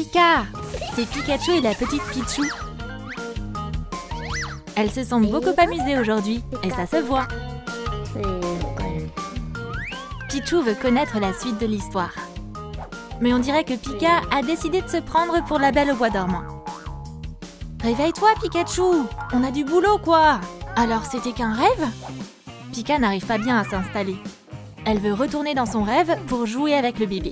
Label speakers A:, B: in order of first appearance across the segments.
A: Pika! C'est Pikachu et la petite Pichou. Elles se sont beaucoup amusées aujourd'hui, et ça se voit. Pichou veut connaître la suite de l'histoire. Mais on dirait que Pika a décidé de se prendre pour la Belle au bois dormant. Réveille-toi, Pikachu! On a du boulot, quoi! Alors c'était qu'un rêve? Pika n'arrive pas bien à s'installer. Elle veut retourner dans son rêve pour jouer avec le bébé.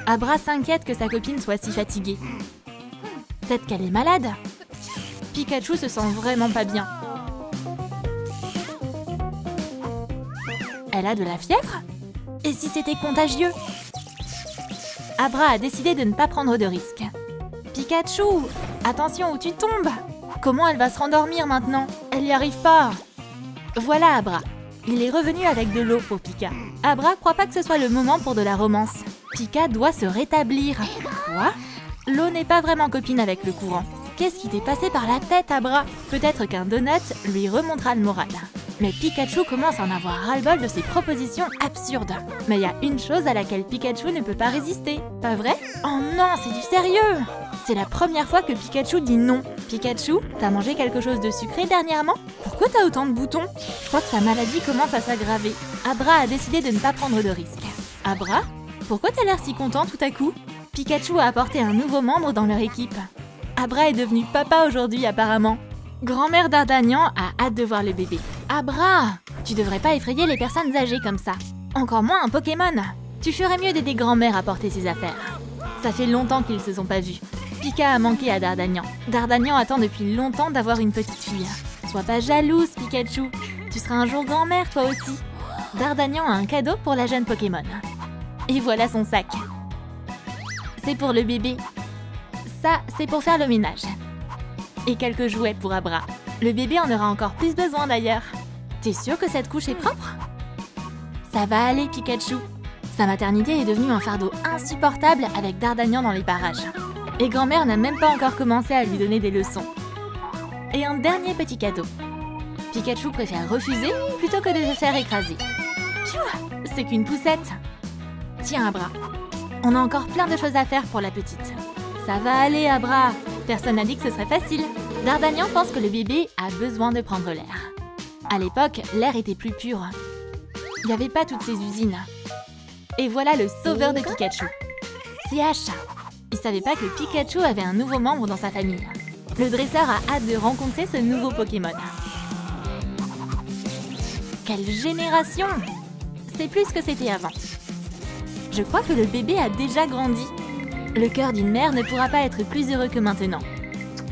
A: Abra s'inquiète que sa copine soit si fatiguée. Peut-être qu'elle est malade. Pikachu se sent vraiment pas bien. Elle a de la fièvre? Et si c'était contagieux? Abra a décidé de ne pas prendre de risques. Pikachu, attention où tu tombes! Comment elle va se rendormir maintenant? Elle n'y arrive pas. Voilà Abra. Il est revenu avec de l'eau pour Pika. Abra croit pas que ce soit le moment pour de la romance. Pika doit se rétablir. Quoi? L'eau n'est pas vraiment copine avec le courant. Qu'est-ce qui t'est passé par la tête, Abra? Peut-être qu'un donut lui remontera le moral. Mais Pikachu commence à en avoir ras-le-bol de ses propositions absurdes. Mais il y a une chose à laquelle Pikachu ne peut pas résister. Pas vrai? Oh non, c'est du sérieux! C'est la première fois que Pikachu dit non. Pikachu, t'as mangé quelque chose de sucré dernièrement? Pourquoi t'as autant de boutons? Je crois que sa maladie commence à s'aggraver. Abra a décidé de ne pas prendre de risques. Abra? Pourquoi t'as l'air si content tout à coup? Pikachu a apporté un nouveau membre dans leur équipe. Abra est devenu papa aujourd'hui apparemment. Grand-mère Dardagnan a hâte de voir le bébé. Abra, tu devrais pas effrayer les personnes âgées comme ça. Encore moins un Pokémon. Tu ferais mieux d'aider grand-mère à porter ses affaires. Ça fait longtemps qu'ils se sont pas vus. Pika a manqué à Dardagnan. Dardagnan attend depuis longtemps d'avoir une petite fille. Sois pas jalouse, Pikachu. Tu seras un jour grand-mère toi aussi. Dardagnan a un cadeau pour la jeune Pokémon. Et voilà son sac. C'est pour le bébé. Ça, c'est pour faire le ménage. Et quelques jouets pour Abra. Le bébé en aura encore plus besoin d'ailleurs. T'es sûre que cette couche est propre? Ça va aller, Pikachu. Sa maternité est devenue un fardeau insupportable avec Dardagnan dans les parages. Et grand-mère n'a même pas encore commencé à lui donner des leçons. Et un dernier petit cadeau. Pikachu préfère refuser plutôt que de se faire écraser. C'est qu'une poussette. Tiens, Abra. On a encore plein de choses à faire pour la petite. Ça va aller, Abra. Personne n'a dit que ce serait facile. Dardagnan pense que le bébé a besoin de prendre l'air. À l'époque, l'air était plus pur. Il n'y avait pas toutes ces usines. Et voilà le sauveur de Pikachu. C'est Ash. Il savait pas que Pikachu avait un nouveau membre dans sa famille. Le dresseur a hâte de rencontrer ce nouveau Pokémon. Quelle génération! C'est plus que c'était avant. Je crois que le bébé a déjà grandi. Le cœur d'une mère ne pourra pas être plus heureux que maintenant.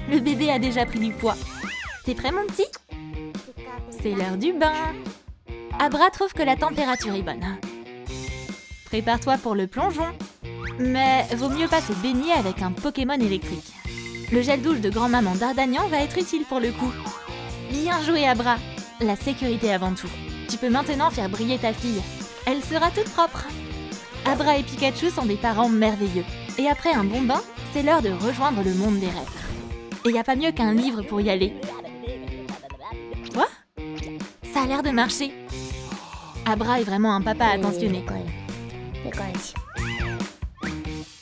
A: Le bébé a déjà pris du poids. T'es prêt, mon petit? C'est l'heure du bain. Abra trouve que la température est bonne. Prépare-toi pour le plongeon. Mais vaut mieux pas se baigner avec un Pokémon électrique. Le gel douche de grand-maman Dardagnan va être utile pour le coup. Bien joué, Abra. La sécurité avant tout. Tu peux maintenant faire briller ta fille. Elle sera toute propre. Abra et Pikachu sont des parents merveilleux. Et après un bon bain, c'est l'heure de rejoindre le monde des rêves. Et y a pas mieux qu'un livre pour y aller. Quoi? Ça a l'air de marcher. Abra est vraiment un papa attentionné.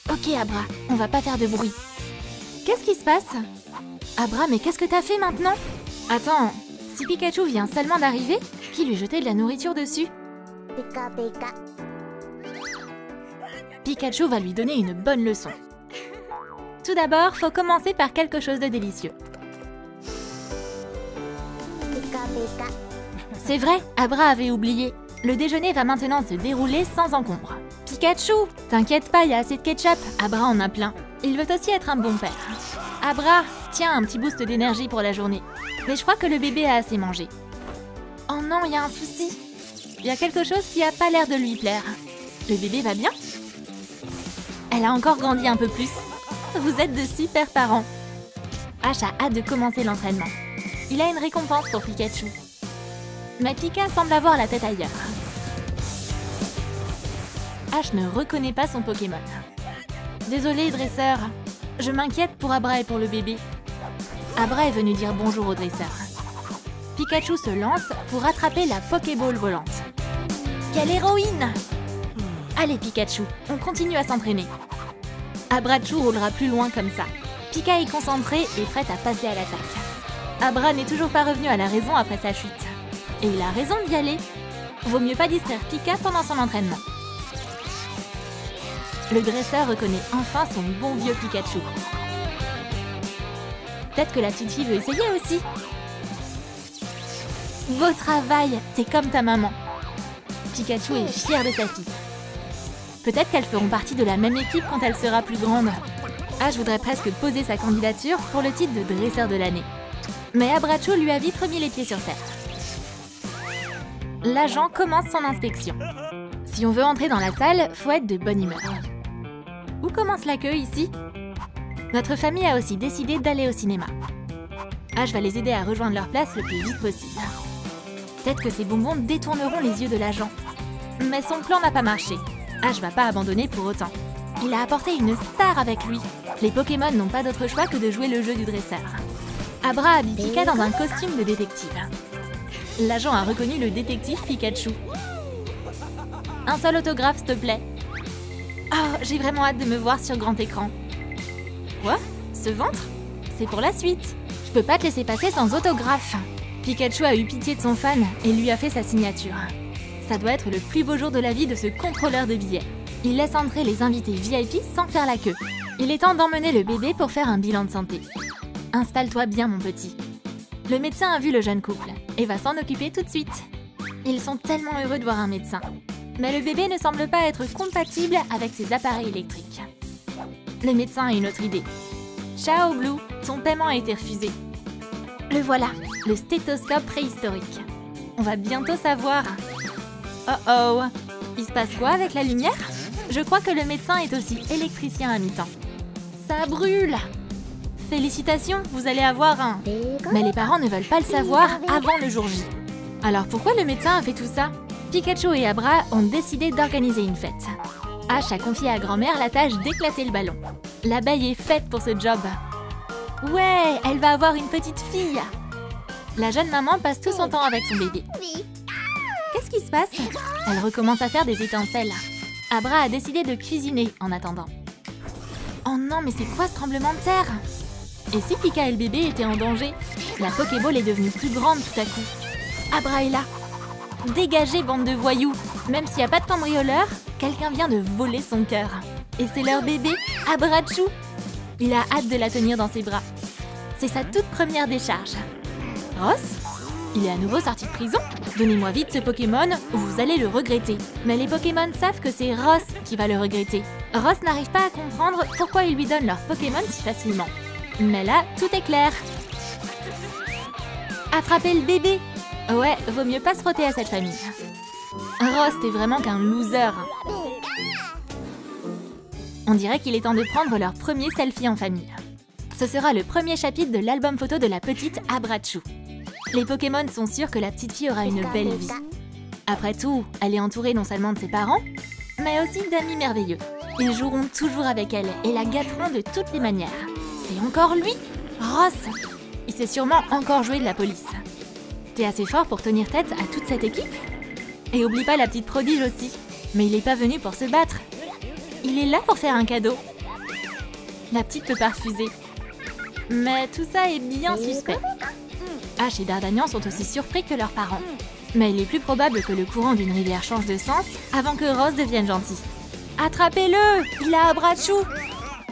A: Ok, Abra, on va pas faire de bruit. Qu'est-ce qui se passe? Abra, mais qu'est-ce que t'as fait maintenant? Attends, si Pikachu vient seulement d'arriver, qui lui jetait de la nourriture dessus? Pikachu va lui donner une bonne leçon. Tout d'abord, faut commencer par quelque chose de délicieux. C'est vrai, Abra avait oublié. Le déjeuner va maintenant se dérouler sans encombre. Pikachu, t'inquiète pas, il y a assez de ketchup. Abra en a plein. Il veut aussi être un bon père. Abra, tiens, un petit boost d'énergie pour la journée. Mais je crois que le bébé a assez mangé. Oh non, il y a un souci. Il y a quelque chose qui a pas l'air de lui plaire. Le bébé va bien? Elle a encore grandi un peu plus. Vous êtes de super parents. Ash a hâte de commencer l'entraînement. Il a une récompense pour Pikachu. Mais Pika semble avoir la tête ailleurs. Ash ne reconnaît pas son Pokémon. Désolé, dresseur. Je m'inquiète pour Abra et pour le bébé. Abra est venu dire bonjour au dresseur. Pikachu se lance pour attraper la Pokéball volante. Quelle héroïne! Allez Pikachu, on continue à s'entraîner. Abrachu roulera plus loin comme ça. Pika est concentré et prête à passer à l'attaque. Abra n'est toujours pas revenu à la raison après sa chute. Et il a raison d'y aller. Vaut mieux pas distraire Pika pendant son entraînement. Le dresseur reconnaît enfin son bon vieux Pikachu. Peut-être que la petite fille veut essayer aussi. Beau travail, t'es comme ta maman. Pikachu est fier de sa fille. Peut-être qu'elles feront partie de la même équipe quand elle sera plus grande. Ash voudrait presque poser sa candidature pour le titre de dresseur de l'année. Mais Abrachu lui a vite remis les pieds sur terre. L'agent commence son inspection. Si on veut entrer dans la salle, faut être de bonne humeur. Où commence l'accueil ici? Notre famille a aussi décidé d'aller au cinéma. Ash va les aider à rejoindre leur place le plus vite possible. Peut-être que ces bonbons détourneront les yeux de l'agent. Mais son plan n'a pas marché. Ash va pas abandonner pour autant. Il a apporté une star avec lui. Les Pokémon n'ont pas d'autre choix que de jouer le jeu du dresseur. Abra habille Pika dans un costume de détective. L'agent a reconnu le détective Pikachu. Un seul autographe, s'il te plaît. Oh, j'ai vraiment hâte de me voir sur grand écran. Quoi? Ce ventre? C'est pour la suite. Je peux pas te laisser passer sans autographe. Pikachu a eu pitié de son fan et lui a fait sa signature. Ça doit être le plus beau jour de la vie de ce contrôleur de billets. Il laisse entrer les invités VIP sans faire la queue. Il est temps d'emmener le bébé pour faire un bilan de santé. Installe-toi bien, mon petit. Le médecin a vu le jeune couple et va s'en occuper tout de suite. Ils sont tellement heureux de voir un médecin. Mais le bébé ne semble pas être compatible avec ses appareils électriques. Le médecin a une autre idée. Ciao Blue, ton paiement a été refusé. Le voilà, le stéthoscope préhistorique. On va bientôt savoir. Oh oh, il se passe quoi avec la lumière? Je crois que le médecin est aussi électricien à mi-temps. Ça brûle! Félicitations, vous allez avoir un... Mais les parents ne veulent pas le savoir avant le jour J. Alors pourquoi le médecin a fait tout ça? Pikachu et Abra ont décidé d'organiser une fête. Ash a confié à grand-mère la tâche d'éclater le ballon. L'abeille est faite pour ce job. Ouais, elle va avoir une petite fille. La jeune maman passe tout son temps avec son bébé. Qu'est-ce qui se passe? Elle recommence à faire des étincelles. Abra a décidé de cuisiner en attendant. Oh non, mais c'est quoi ce tremblement de terre? Et si Pika et le bébé étaient en danger? La Pokéball est devenue plus grande tout à coup. Abra est là. Dégagez, bande de voyous! Même s'il n'y a pas de cambrioleur, quelqu'un vient de voler son cœur. Et c'est leur bébé, Abrachu. Il a hâte de la tenir dans ses bras. C'est sa toute première décharge. Ross? Il est à nouveau sorti de prison? Donnez-moi vite ce Pokémon ou vous allez le regretter. Mais les Pokémon savent que c'est Ross qui va le regretter. Ross n'arrive pas à comprendre pourquoi ils lui donnent leur Pokémon si facilement. Mais là, tout est clair. Attrapez le bébé! Ouais, vaut mieux pas se frotter à cette famille. Ross, t'es vraiment qu'un loser. On dirait qu'il est temps de prendre leur premier selfie en famille. Ce sera le premier chapitre de l'album photo de la petite Abrachu. Les Pokémon sont sûrs que la petite fille aura une belle vie. Après tout, elle est entourée non seulement de ses parents, mais aussi d'amis merveilleux. Ils joueront toujours avec elle et la gâteront de toutes les manières. C'est encore lui? Ross! Il sait sûrement encore jouer de la police. T'es assez fort pour tenir tête à toute cette équipe? Et oublie pas la petite prodige aussi. Mais il est pas venu pour se battre. Il est là pour faire un cadeau. La petite peut pas refuser. Mais tout ça est bien suspect. Ash et Dardanian sont aussi surpris que leurs parents. Mais il est plus probable que le courant d'une rivière change de sens avant que Ross devienne gentil. Attrapez-le! Il a Abrachu!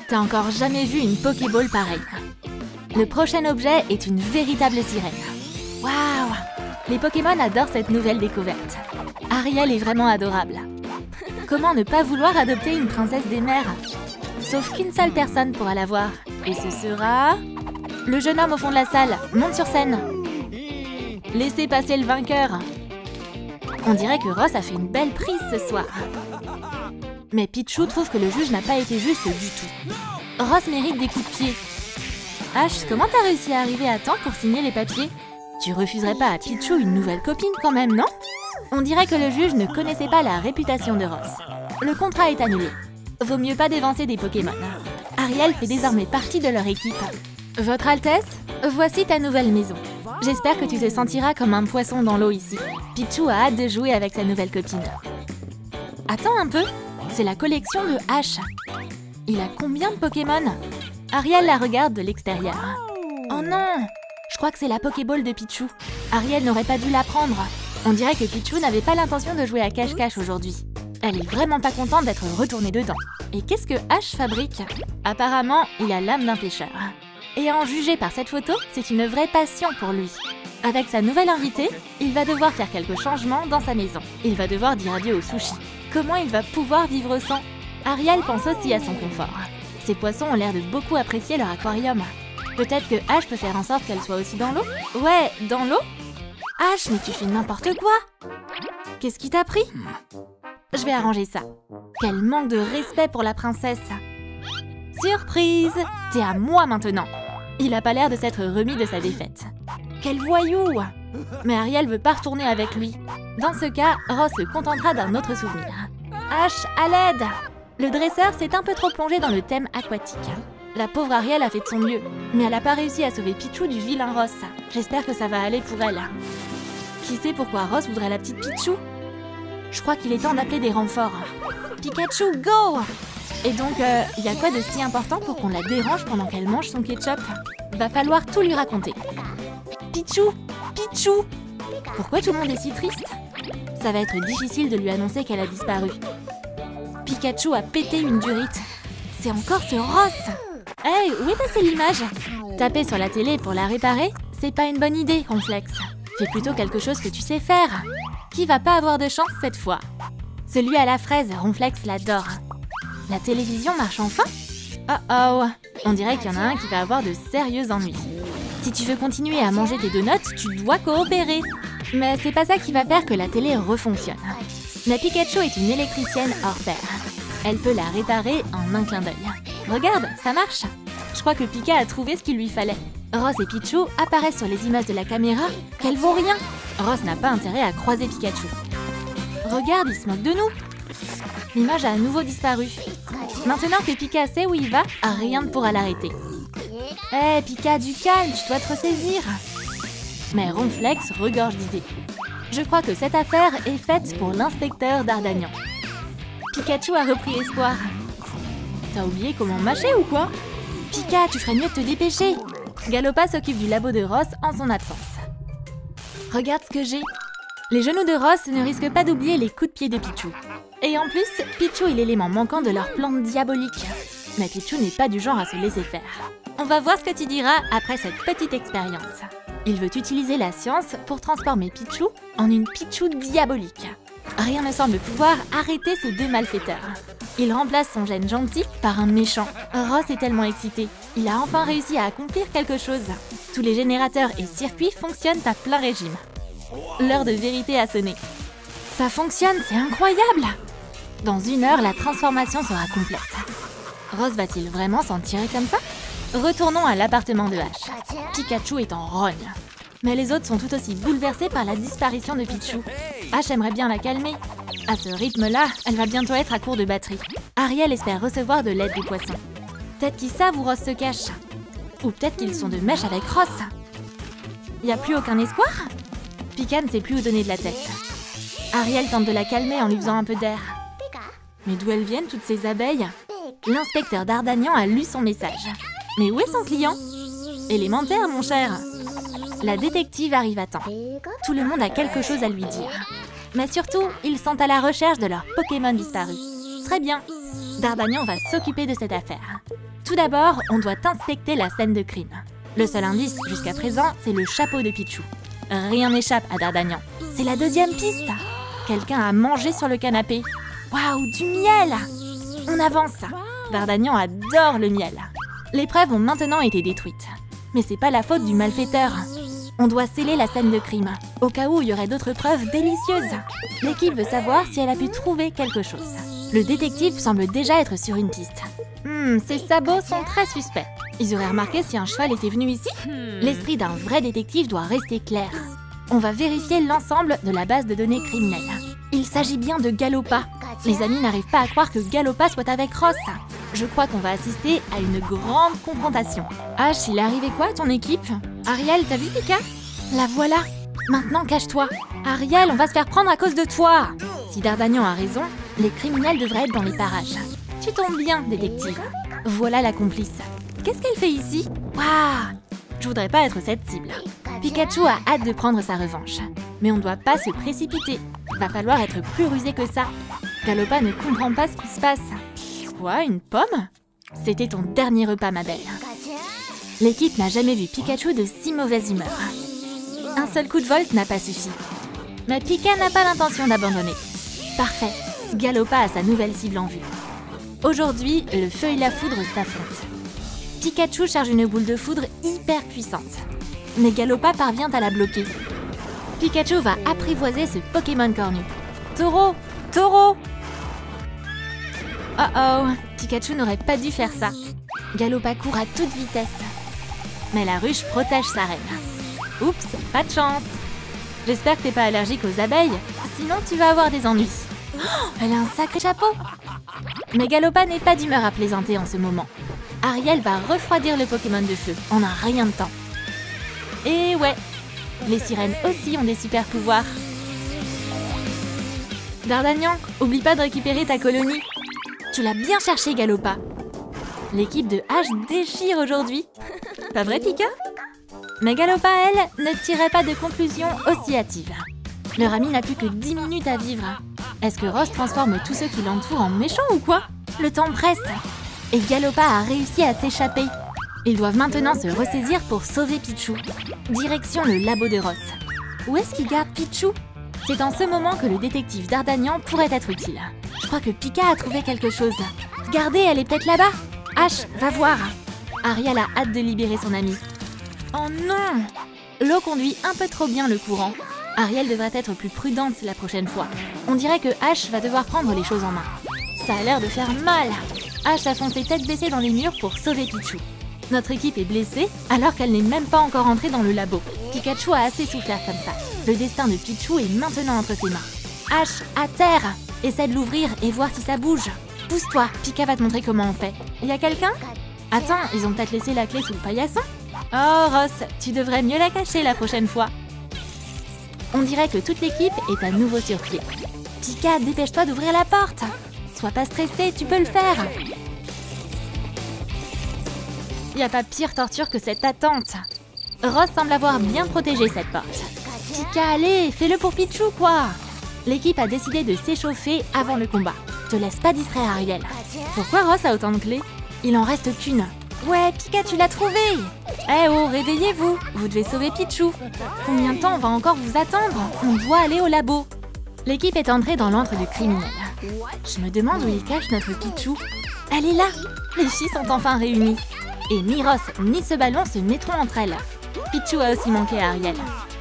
A: T'as encore jamais vu une Pokéball pareille. Le prochain objet est une véritable sirène. Waouh! Les Pokémon adorent cette nouvelle découverte. Ariel est vraiment adorable. Comment ne pas vouloir adopter une princesse des mers? Sauf qu'une seule personne pourra la voir. Et ce sera... Le jeune homme au fond de la salle, monte sur scène. Laissez passer le vainqueur. On dirait que Ross a fait une belle prise ce soir. Mais Pichu trouve que le juge n'a pas été juste du tout. Ross mérite des coups de pied. Ash, comment t'as réussi à arriver à temps pour signer les papiers? Tu refuserais pas à Pichu une nouvelle copine quand même, non? On dirait que le juge ne connaissait pas la réputation de Ross. Le contrat est annulé. Vaut mieux pas dévancer des Pokémon. Ariel fait désormais partie de leur équipe. Votre Altesse, voici ta nouvelle maison. J'espère que tu te sentiras comme un poisson dans l'eau ici. Pichu a hâte de jouer avec sa nouvelle copine. Attends un peu, C'est la collection de Ash. Il a combien de Pokémon? Ariel la regarde de l'extérieur. Oh non! Je crois que c'est la Pokéball de Pichu. Ariel n'aurait pas dû la prendre. On dirait que Pichu n'avait pas l'intention de jouer à cache-cache aujourd'hui. Elle est vraiment pas contente d'être retournée dedans. Et qu'est-ce que Ash fabrique? Apparemment, il a l'âme d'un pêcheur. Et à en juger par cette photo, c'est une vraie passion pour lui. Avec sa nouvelle invitée, il va devoir faire quelques changements dans sa maison. Il va devoir dire adieu au sushi. Comment il va pouvoir vivre sans? Ariel pense aussi à son confort. Ces poissons ont l'air de beaucoup apprécier leur aquarium. Peut-être que Ash peut faire en sorte qu'elle soit aussi dans l'eau? Ouais, dans l'eau? Ash, mais tu fais n'importe quoi! Qu'est-ce qui t'a pris? Je vais arranger ça. Quel manque de respect pour la princesse! Surprise! T'es à moi maintenant! Il a pas l'air de s'être remis de sa défaite. Quel voyou! Mais Ariel veut pas retourner avec lui. Dans ce cas, Ross se contentera d'un autre souvenir. Ash, à l'aide! Le dresseur s'est un peu trop plongé dans le thème aquatique. La pauvre Ariel a fait de son mieux, mais elle n'a pas réussi à sauver Pichu du vilain Ross. J'espère que ça va aller pour elle. Qui sait pourquoi Ross voudrait la petite Pichu? Je crois qu'il est temps d'appeler des renforts. Pikachu, go! Et donc, y a quoi de si important pour qu'on la dérange pendant qu'elle mange son ketchup? Va falloir tout lui raconter. Pichu! Pichu! Pourquoi tout le monde est si triste? Ça va être difficile de lui annoncer qu'elle a disparu. Pikachu a pété une durite. C'est encore ce Ross! Hey, où est passée l'image? Taper sur la télé pour la réparer, c'est pas une bonne idée, Ronflex. Fais plutôt quelque chose que tu sais faire. Qui va pas avoir de chance cette fois? Celui à la fraise, Ronflex l'adore. La télévision marche enfin? Oh oh, on dirait qu'il y en a un qui va avoir de sérieux ennuis. Si tu veux continuer à manger tes donuts, tu dois coopérer. Mais c'est pas ça qui va faire que la télé refonctionne. La Pikachu est une électricienne hors pair. Elle peut la réparer en un clin d'œil. Regarde, ça marche! Je crois que Pika a trouvé ce qu'il lui fallait. Ross et Pichu apparaissent sur les images de la caméra qu'elle vaut rien. Ross n'a pas intérêt à croiser Pikachu. Regarde, il se moque de nous. L'image a à nouveau disparu. Maintenant que Pika sait où il va, rien ne pourra l'arrêter. Hé, Pika, du calme, tu dois te ressaisir. Mais Ronflex regorge d'idées. Je crois que cette affaire est faite pour l'inspecteur Dardagnan. Pikachu a repris espoir. T'as oublié comment mâcher ou quoi? Pika, tu ferais mieux de te dépêcher. Galopa s'occupe du labo de Ross en son absence. Regarde ce que j'ai. Les genoux de Ross ne risquent pas d'oublier les coups de pied de Pichu. Et en plus, Pichu est l'élément manquant de leur plan diabolique. Mais Pichu n'est pas du genre à se laisser faire. On va voir ce que tu diras après cette petite expérience. Il veut utiliser la science pour transformer Pichu en une Pichu diabolique. Rien ne semble pouvoir arrêter ces deux malfaiteurs. Il remplace son gène gentil par un méchant. Ross est tellement excité. Il a enfin réussi à accomplir quelque chose. Tous les générateurs et circuits fonctionnent à plein régime. L'heure de vérité a sonné. Ça fonctionne, c'est incroyable! Dans 1 heure, la transformation sera complète. Ross va-t-il vraiment s'en tirer comme ça? Retournons à l'appartement de Ash. Pikachu est en rogne. Mais les autres sont tout aussi bouleversés par la disparition de Pichu. Ash aimerait bien la calmer. À ce rythme-là, elle va bientôt être à court de batterie. Ariel espère recevoir de l'aide des poissons. Peut-être qu'ils savent où Ross se cache. Ou peut-être qu'ils sont de mèche avec Ross. Y a plus aucun espoir? Pika ne sait plus où donner de la tête. Ariel tente de la calmer en lui faisant un peu d'air. Mais d'où elles viennent toutes ces abeilles? L'inspecteur Dardagnan a lu son message. Mais où est son client? Élémentaire, mon cher. La détective arrive à temps. Tout le monde a quelque chose à lui dire. Mais surtout, ils sont à la recherche de leur Pokémon disparu. Très bien. Dardagnan va s'occuper de cette affaire. Tout d'abord, on doit inspecter la scène de crime. Le seul indice, jusqu'à présent, c'est le chapeau de Pichu. Rien n'échappe à Dardagnan. C'est la deuxième piste. Quelqu'un a mangé sur le canapé. Waouh, du miel! On avance. Dardagnan adore le miel. Les preuves ont maintenant été détruites. Mais c'est pas la faute du malfaiteur. On doit sceller la scène de crime, au cas où il y aurait d'autres preuves délicieuses. L'équipe veut savoir si elle a pu trouver quelque chose. Le détective semble déjà être sur une piste. Ces sabots sont très suspects. Ils auraient remarqué si un cheval était venu ici? L'esprit d'un vrai détective doit rester clair. On va vérifier l'ensemble de la base de données criminelle. Il s'agit bien de Galopa. Les amis n'arrivent pas à croire que Galopa soit avec Ross. Je crois qu'on va assister à une grande confrontation. Ash, il est arrivé quoi à ton équipe? Ariel, t'as vu Pika? La voilà. Maintenant, cache-toi. Ariel, on va se faire prendre à cause de toi. Si Dardagnan a raison, Les criminels devraient être dans les parages. Tu tombes bien, détective. Voilà la complice. Qu'est-ce qu'elle fait ici? Waouh! Je voudrais pas être cette cible. Pikachu a hâte de prendre sa revanche. Mais on ne doit pas se précipiter. Va falloir être plus rusé que ça. Galopa ne comprend pas ce qui se passe. Quoi, une pomme? C'était ton dernier repas, ma belle. L'équipe n'a jamais vu Pikachu de si mauvaise humeur. Un seul coup de volt n'a pas suffi. Mais Pika n'a pas l'intention d'abandonner. Parfait, Galopa a sa nouvelle cible en vue. Aujourd'hui, le feu et la foudre s'affrontent. Pikachu charge une boule de foudre hyper puissante. Mais Galopa parvient à la bloquer. Pikachu va apprivoiser ce Pokémon cornu. Taureau! Taureau! Oh oh, Pikachu n'aurait pas dû faire ça. Galopa court à toute vitesse. Mais la ruche protège sa reine. Oups, pas de chance. J'espère que t'es pas allergique aux abeilles, sinon tu vas avoir des ennuis. Oh, elle a un sacré chapeau. Mais Galopa n'est pas d'humeur à plaisanter en ce moment. Ariel va refroidir le Pokémon de feu en un rien de temps. Et ouais, les sirènes aussi ont des super pouvoirs. Dardagnan, oublie pas de récupérer ta colonie. Tu l'as bien cherché, Galopa. L'équipe de H déchire aujourd'hui. Pas vrai, Pika? Mais Galopa, elle, ne tirait pas de conclusion aussi hâtive. Leur ami n'a plus que 10 minutes à vivre. Est-ce que Ross transforme tous ceux qui l'entourent en méchants ou quoi? Le temps presse. Et Galopa a réussi à s'échapper. Ils doivent maintenant se ressaisir pour sauver Pichu. Direction le labo de Ross. Où est-ce qu'il garde Pichu? C'est en ce moment que le détective Dardagnan pourrait être utile. Je crois que Pika a trouvé quelque chose. Regardez, elle est peut-être là-bas. Ash, va voir. Ariel a hâte de libérer son ami. Oh non! L'eau conduit un peu trop bien le courant. Ariel devrait être plus prudente la prochaine fois. On dirait que Ash va devoir prendre les choses en main. Ça a l'air de faire mal. Ash a foncé tête baissée dans les murs pour sauver Pichu. Notre équipe est blessée alors qu'elle n'est même pas encore entrée dans le labo. Pikachu a assez souffert comme ça. Le destin de Pichu est maintenant entre ses mains. Ash, à terre! Essaie de l'ouvrir et voir si ça bouge. Pousse-toi, Pika va te montrer comment on fait. Y a quelqu'un? Attends, ils ont peut-être laissé la clé sous le paillasson? Oh Ross, tu devrais mieux la cacher la prochaine fois. On dirait que toute l'équipe est à nouveau sur pied. Pika, dépêche-toi d'ouvrir la porte. Sois pas stressé, tu peux le faire. Y a pas pire torture que cette attente. Ross semble avoir bien protégé cette porte. Pika, allez, fais-le pour Pichu, quoi. L'équipe a décidé de s'échauffer avant le combat. Te laisse pas distraire, Ariel. Pourquoi Ross a autant de clés? Il en reste qu'une. Ouais, Pika, tu l'as trouvé. Eh oh, réveillez-vous. Vous devez sauver Pichu. Combien de temps on va encore vous attendre? On doit aller au labo. L'équipe est entrée dans l'antre du criminel. Je me demande où il cache notre Pichu. Elle est là. Les filles sont enfin réunies. Et ni Ross ni ce ballon se mettront entre elles. Pichu a aussi manqué à Ariel.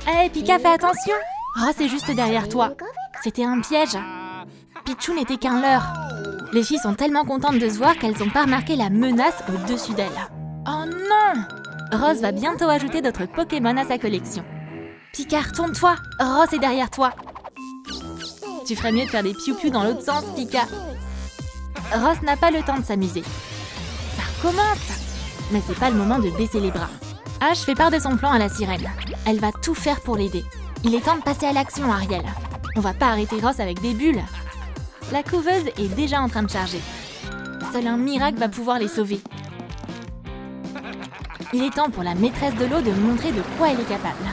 A: Eh, Pika, fais attention. Ross est juste derrière toi. C'était un piège. Pichu n'était qu'un leurre. Les filles sont tellement contentes de se voir qu'elles n'ont pas remarqué la menace au-dessus d'elles. Oh non! Ross va bientôt ajouter d'autres Pokémon à sa collection. Pika, retourne-toi! Ross est derrière toi. Tu ferais mieux de faire des piou-piou dans l'autre sens, Pika. Ross n'a pas le temps de s'amuser. Ça recommence! Mais c'est pas le moment de baisser les bras. Ash fait part de son plan à la sirène. Elle va tout faire pour l'aider. Il est temps de passer à l'action, Ariel. On va pas arrêter Ross avec des bulles. La couveuse est déjà en train de charger. Seul un miracle va pouvoir les sauver. Il est temps pour la maîtresse de l'eau de montrer de quoi elle est capable.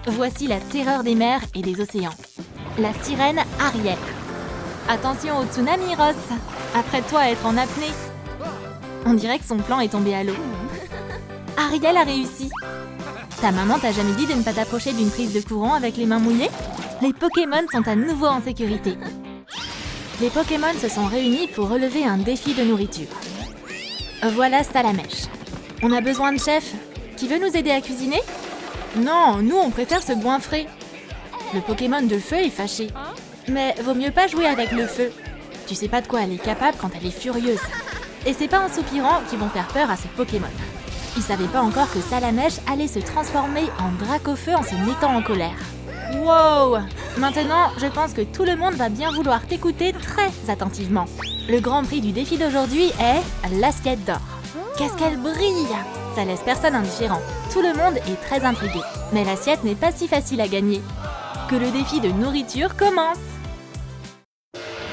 A: Voici la terreur des mers et des océans. La sirène Ariel. Attention au tsunami, Ross. Apprête-toi à être en apnée. On dirait que son plan est tombé à l'eau. Ariel a réussi. Ta maman t'a jamais dit de ne pas t'approcher d'une prise de courant avec les mains mouillées? Les Pokémon sont à nouveau en sécurité. Les Pokémon se sont réunis pour relever un défi de nourriture. Voilà Salamèche. On a besoin de chef. Qui veut nous aider à cuisiner? Non, nous on préfère ce goinfrer. Le Pokémon de feu est fâché. Mais vaut mieux pas jouer avec le feu. Tu sais pas de quoi elle est capable quand elle est furieuse. Et c'est pas en soupirant qu'ils vont faire peur à ce Pokémon. Ils savaient pas encore que Salamèche allait se transformer en Dracofeu en se mettant en colère. Wow! Maintenant, je pense que tout le monde va bien vouloir t'écouter très attentivement. Le grand prix du défi d'aujourd'hui est l'assiette d'or. Qu'est-ce qu'elle brille! Ça laisse personne indifférent. Tout le monde est très intrigué. Mais l'assiette n'est pas si facile à gagner. Que le défi de nourriture commence!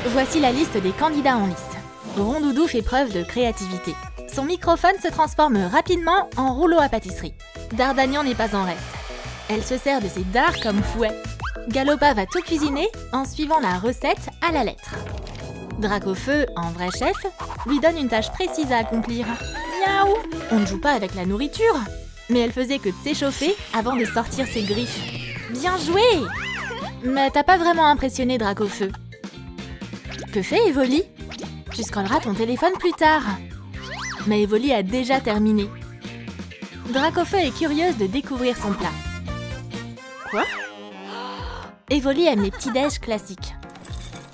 A: Voici la liste des candidats en lice. Rondoudou fait preuve de créativité. Son microphone se transforme rapidement en rouleau à pâtisserie. Dardagnan n'est pas en reste. Elle se sert de ses dards comme fouet. Galopa va tout cuisiner en suivant la recette à la lettre. Dracofeu, en vrai chef, lui donne une tâche précise à accomplir. Miaou! On ne joue pas avec la nourriture, mais elle faisait que de s'échauffer avant de sortir ses griffes. Bien joué! Mais t'as pas vraiment impressionné Dracofeu. Que fait Evoli? Tu scrolleras ton téléphone plus tard. Mais Evoli a déjà terminé. Dracofeu est curieuse de découvrir son plat. Quoi? Evoli aime les petits déj classiques.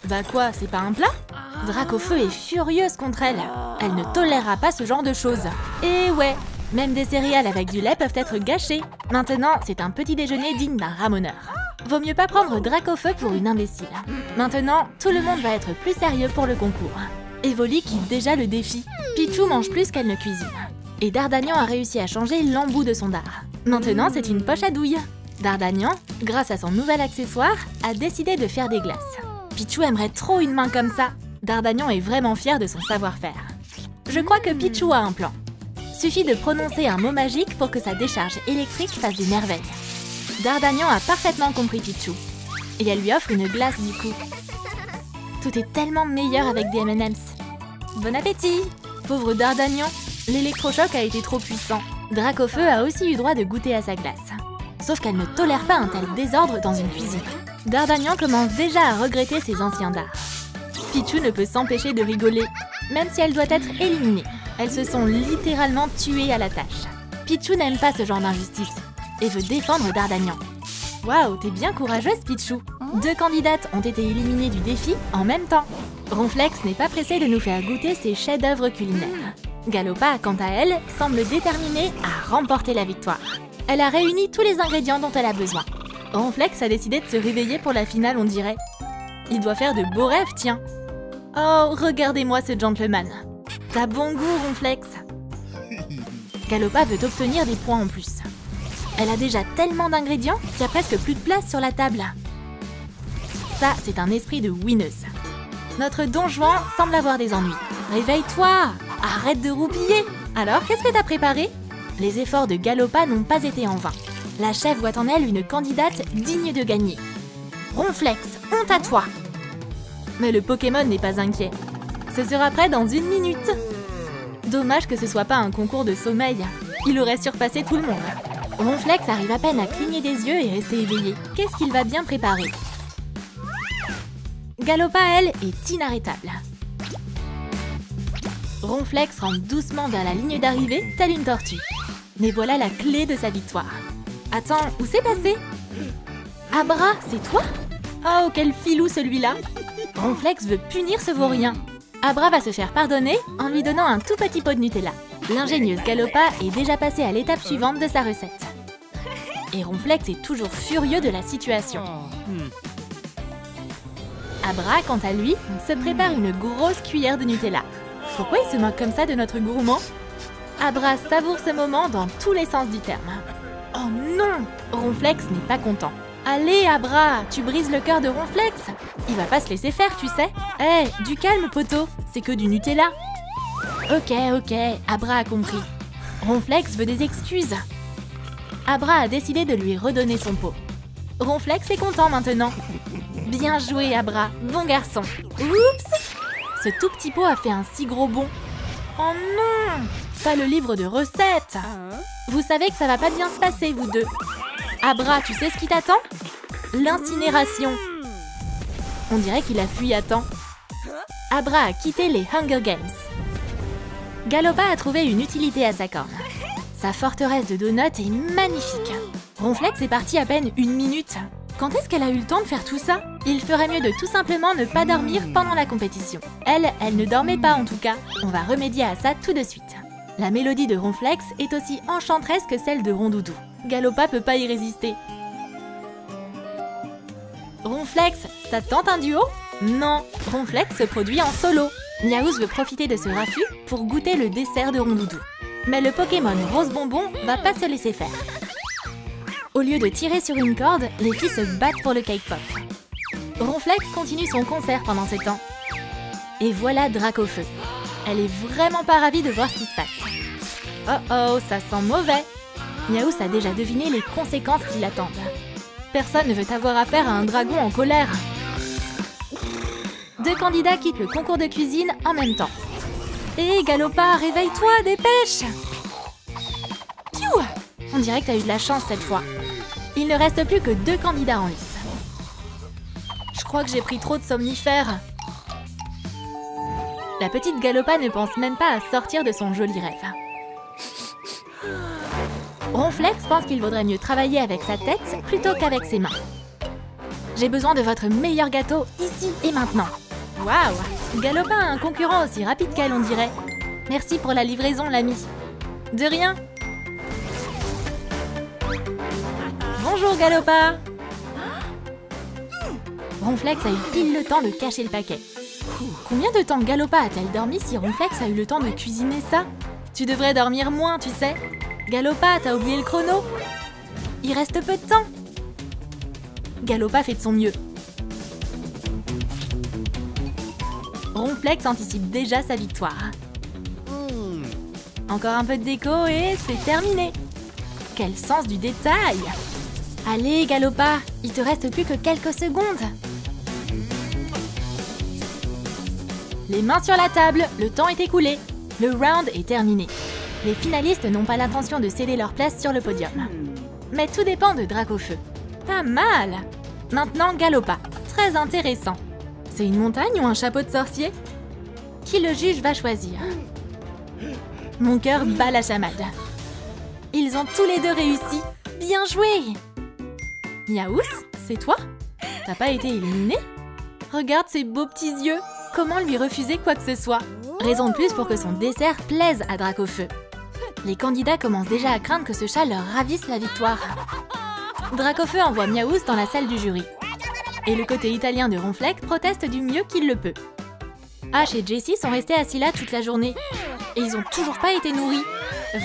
A: Bah quoi, c'est pas un plat? Dracofeu est furieuse contre elle. Elle ne tolérera pas ce genre de choses. Et ouais, même des céréales avec du lait peuvent être gâchées. Maintenant, c'est un petit déjeuner digne d'un ramoneur. Vaut mieux pas prendre Dracofeu pour une imbécile. Maintenant, tout le monde va être plus sérieux pour le concours. Evoli quitte déjà le défi. Pichou mange plus qu'elle ne cuisine. Et Dardagnan a réussi à changer l'embout de son dard. Maintenant, c'est une poche à douille. Dardagnan, grâce à son nouvel accessoire, a décidé de faire des glaces. Pichou aimerait trop une main comme ça. Dardagnan est vraiment fier de son savoir-faire. Je crois que Pichou a un plan. Suffit de prononcer un mot magique pour que sa décharge électrique fasse des merveilles. Dardagnan a parfaitement compris Pichou. Et elle lui offre une glace du coup. Tout est tellement meilleur avec des M&M's. Bon appétit! Pauvre Dardagnan, l'électrochoc a été trop puissant. Dracofeu a aussi eu droit de goûter à sa glace. Sauf qu'elle ne tolère pas un tel désordre dans une cuisine. Dardagnan commence déjà à regretter ses anciens dards. Pichou ne peut s'empêcher de rigoler, même si elle doit être éliminée. Elles se sont littéralement tuées à la tâche. Pichou n'aime pas ce genre d'injustice et veut défendre Dardagnan. Waouh, t'es bien courageuse, Pichou! 2 candidates ont été éliminées du défi en même temps. Ronflex n'est pas pressée de nous faire goûter ses chefs-d'œuvre culinaires. Galopa, quant à elle, semble déterminée à remporter la victoire. Elle a réuni tous les ingrédients dont elle a besoin. Ronflex a décidé de se réveiller pour la finale, on dirait. Il doit faire de beaux rêves, tiens. Oh, regardez-moi ce gentleman. T'as bon goût, Ronflex. Galopa veut obtenir des points en plus. Elle a déjà tellement d'ingrédients qu'il n'y a presque plus de place sur la table. Ça, c'est un esprit de winneuse. Notre Don Juan semble avoir des ennuis. Réveille-toi! Arrête de roupiller! Alors, qu'est-ce que t'as préparé? Les efforts de Galopa n'ont pas été en vain. La chef voit en elle une candidate digne de gagner. Ronflex, honte à toi! Mais le Pokémon n'est pas inquiet. Ce sera prêt dans 1 minute. Dommage que ce soit pas un concours de sommeil. Il aurait surpassé tout le monde. Ronflex arrive à peine à cligner des yeux et rester éveillé. Qu'est-ce qu'il va bien préparer? Galopa, elle, est inarrêtable. Ronflex rentre doucement vers la ligne d'arrivée, telle une tortue. Mais voilà la clé de sa victoire. Attends, où c'est passé? Abra, c'est toi? Oh, quel filou celui-là! Ronflex veut punir ce vaurien. Abra va se faire pardonner en lui donnant un tout petit pot de Nutella. L'ingénieuse Galopa est déjà passée à l'étape suivante de sa recette. Et Ronflex est toujours furieux de la situation. Abra, quant à lui, se prépare une grosse cuillère de Nutella. Pourquoi il se moque comme ça de notre gourmand? Abra savoure ce moment dans tous les sens du terme. Oh non! Ronflex n'est pas content. Allez, Abra, tu brises le cœur de Ronflex. Il va pas se laisser faire, tu sais. Hé, du calme, poteau. C'est que du Nutella. Ok, Abra a compris. Ronflex veut des excuses. Abra a décidé de lui redonner son pot. Ronflex est content maintenant. Bien joué, Abra. Bon garçon. Oups! Ce tout petit pot a fait un si gros bond. Oh non! Pas le livre de recettes. Vous savez que ça va pas bien se passer, vous deux. Abra, tu sais ce qui t'attend? L'incinération. On dirait qu'il a fui à temps. Abra a quitté les Hunger Games. Galopa a trouvé une utilité à sa corne. Sa forteresse de donuts est magnifique. Ronflex est parti à peine 1 minute. Quand est-ce qu'elle a eu le temps de faire tout ça? Il ferait mieux de tout simplement ne pas dormir pendant la compétition. Elle ne dormait pas en tout cas. On va remédier à ça tout de suite. La mélodie de Ronflex est aussi enchanteresse que celle de Rondoudou. Galopa peut pas y résister. Ronflex, ça te tente un duo? Non, Ronflex se produit en solo. Miaouz veut profiter de ce raffut pour goûter le dessert de Rondoudou. Mais le Pokémon Rose Bonbon va pas se laisser faire. Au lieu de tirer sur une corde, les filles se battent pour le cake pop. Ronflex continue son concert pendant ce temps. Et voilà Dracofeu. Elle est vraiment pas ravie de voir ce qui se passe. Oh oh, ça sent mauvais. Miaouss a déjà deviné les conséquences qui l'attendent. Personne ne veut avoir affaire à un dragon en colère. 2 candidats quittent le concours de cuisine en même temps. Hé, Galopa, réveille-toi, dépêche! Piou! On dirait que t'as eu de la chance cette fois. Il ne reste plus que 2 candidats en lice. Je crois que j'ai pris trop de somnifères. La petite Galopa ne pense même pas à sortir de son joli rêve. Ronflex pense qu'il vaudrait mieux travailler avec sa tête plutôt qu'avec ses mains. J'ai besoin de votre meilleur gâteau ici et maintenant. Waouh! Galopa a un concurrent aussi rapide qu'elle, on dirait. Merci pour la livraison, l'ami. De rien. Bonjour, Galopa. Ronflex a eu pile le temps de cacher le paquet. Combien de temps Galopa a-t-elle dormi si Ronflex a eu le temps de cuisiner ça? Tu devrais dormir moins, tu sais. Galopa, t'as oublié le chrono? Il reste peu de temps. Galopa fait de son mieux. Ronflex anticipe déjà sa victoire. Encore un peu de déco et c'est terminé. Quel sens du détail! Allez, Galopa, il te reste plus que quelques secondes. Les mains sur la table, le temps est écoulé. Le round est terminé. Les finalistes n'ont pas l'intention de céder leur place sur le podium. Mais tout dépend de Dracofeu. Pas mal! Maintenant, Galopa. Très intéressant. C'est une montagne ou un chapeau de sorcier? Qui le juge va choisir. Mon cœur bat la chamade. Ils ont tous les 2 réussi. Bien joué! Miaouss, c'est toi? T'as pas été éliminé? Regarde ses beaux petits yeux. Comment lui refuser quoi que ce soit? Raison de plus pour que son dessert plaise à Dracofeu. Les candidats commencent déjà à craindre que ce chat leur ravisse la victoire. Dracofeu envoie Miaouss dans la salle du jury. Et le côté italien de Ronflex proteste du mieux qu'il le peut. Ash et Jessie sont restés assis là toute la journée. Et ils ont toujours pas été nourris.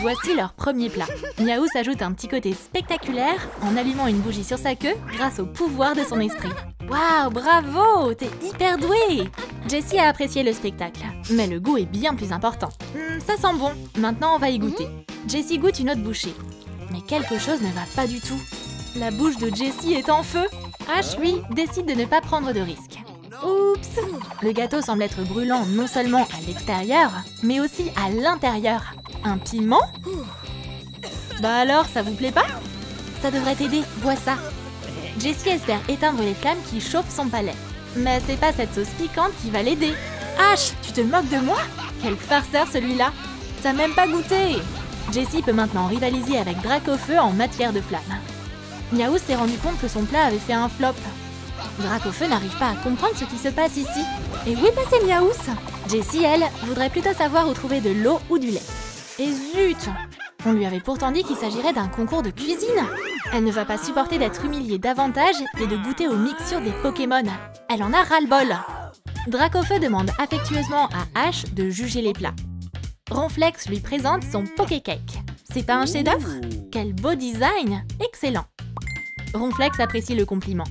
A: Voici leur premier plat. Miaouss ajoute un petit côté spectaculaire en allumant une bougie sur sa queue grâce au pouvoir de son esprit. Waouh, bravo! T'es hyper douée! Jessie a apprécié le spectacle, mais le goût est bien plus important. Ça sent bon. Maintenant, on va y goûter. Jessie goûte une autre bouchée. Mais quelque chose ne va pas du tout. La bouche de Jessie est en feu. Ash, lui, décide de ne pas prendre de risques. Oups! Le gâteau semble être brûlant non seulement à l'extérieur, mais aussi à l'intérieur. Un piment? Bah alors, ça vous plaît pas? Ça devrait t'aider, bois ça. Jessie espère éteindre les flammes qui chauffent son palais. Mais c'est pas cette sauce piquante qui va l'aider. Ash, tu te moques de moi? Quel farceur celui-là! T'as même pas goûté! Jessie peut maintenant rivaliser avec Dracofeu en matière de flammes. Miaouss s'est rendu compte que son plat avait fait un flop. Dracofeu n'arrive pas à comprendre ce qui se passe ici. Et où est passé Miaouss? Jessie, elle, voudrait plutôt savoir où trouver de l'eau ou du lait. Et zut! On lui avait pourtant dit qu'il s'agirait d'un concours de cuisine. Elle ne va pas supporter d'être humiliée davantage et de goûter aux mixtures des Pokémon. Elle en a ras-le-bol. Dracofeu demande affectueusement à Ash de juger les plats. Ronflex lui présente son Pokécake. C'est pas un chef-d'œuvre? Quel beau design! Excellent! Ronflex apprécie le compliment.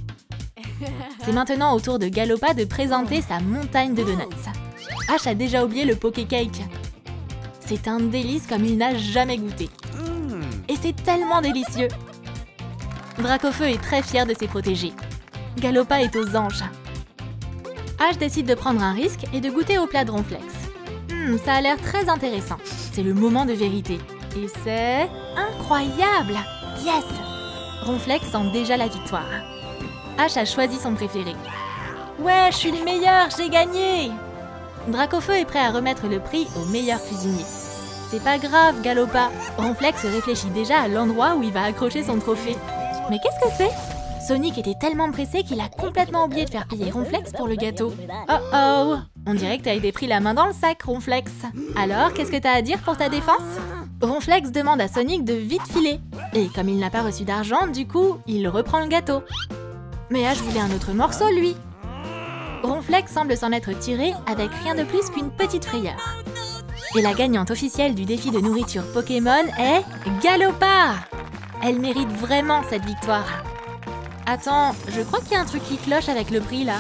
A: C'est maintenant au tour de Galopa de présenter sa montagne de donuts. Ash a déjà oublié le Pokécake. C'est un délice comme il n'a jamais goûté. Et c'est tellement délicieux! Dracofeu est très fier de ses protégés. Galopa est aux anges. Ash décide de prendre un risque et de goûter au plat de Ronflex. Ça a l'air très intéressant. C'est le moment de vérité. Et c'est... incroyable! Yes! Ronflex sent déjà la victoire. Ash a choisi son préféré. Ouais, je suis le meilleur, j'ai gagné! Dracofeu est prêt à remettre le prix au meilleur cuisinier. C'est pas grave, Galopa. Ronflex réfléchit déjà à l'endroit où il va accrocher son trophée. Mais qu'est-ce que c'est? Sonic était tellement pressé qu'il a complètement oublié de faire payer Ronflex pour le gâteau. Oh oh! On dirait que t'as été pris la main dans le sac, Ronflex. Alors, qu'est-ce que t'as à dire pour ta défense? Ronflex demande à Sonic de vite filer. Et comme il n'a pas reçu d'argent, du coup, il reprend le gâteau. Mais Ash voulait un autre morceau, lui. Ronflex semble s'en être tiré avec rien de plus qu'une petite frayeur. Et la gagnante officielle du défi de nourriture Pokémon est Galopa! Elle mérite vraiment cette victoire. Attends, je crois qu'il y a un truc qui cloche avec le prix là.